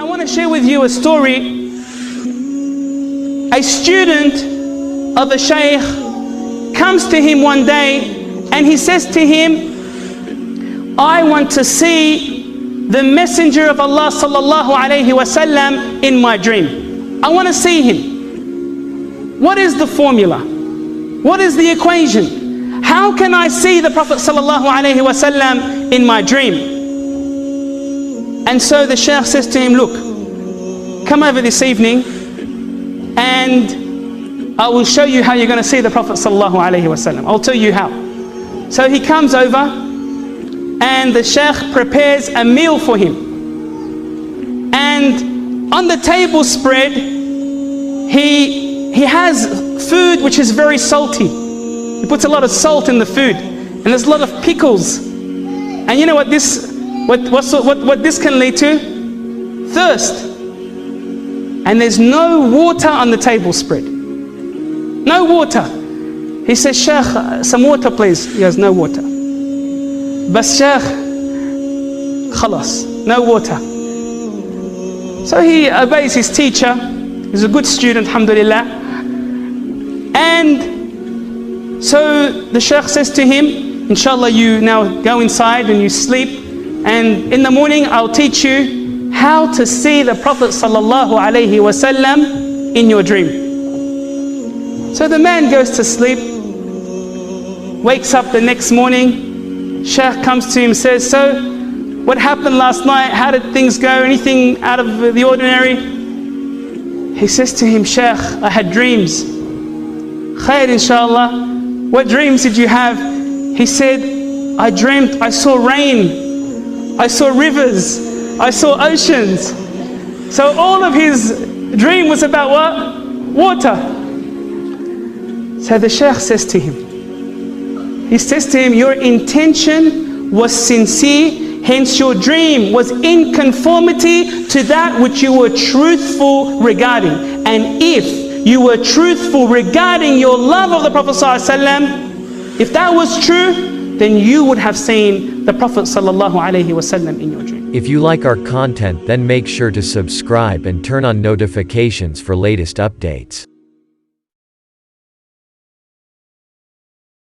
I want to share with you a story. A student of a shaykh comes to him one day and he says to him, I want to see the Messenger of Allah sallallahu alayhi wasallam in my dream. I want to see him. What is the formula? What is the equation? How can I see the Prophet sallallahu alayhi wasallam in my dream? And so the shaykh says to him, look, come over this evening and I will show you how you're going to see the Prophet sallallahu alayhi wasallam. I'll tell you how. So he comes over and the shaykh prepares a meal for him. And on the table spread, he has food which is very salty. He puts a lot of salt in the food. And there's a lot of pickles. And you know what this can lead to? Thirst. And there's no water on the table spread. No water. He says, Shaykh, some water please. He goes, no water. Bas Shaykh, khalas, no water. So he obeys his teacher. He's a good student, alhamdulillah. And so the Shaykh says to him, inshallah, you now go inside and you sleep. And in the morning, I'll teach you how to see the Prophet sallallahu alaihi wasallam in your dream. So the man goes to sleep, wakes up the next morning. Shaykh comes to him, says, so what happened last night? How did things go? Anything out of the ordinary? He says to him, Shaykh, I had dreams. Khair inshallah. What dreams did you have? He said, I dreamt I saw rain. I saw rivers, I saw oceans. So all of his dream was about what? Water. So the Shaykh says to him, your intention was sincere, hence your dream was in conformity to that which you were truthful regarding. And if you were truthful regarding your love of the Prophet ﷺ, if that was true, then you would have seen the Prophet sallallahu alaihi wasallam in your dream. If you like our content, then make sure to subscribe and turn on notifications for latest updates.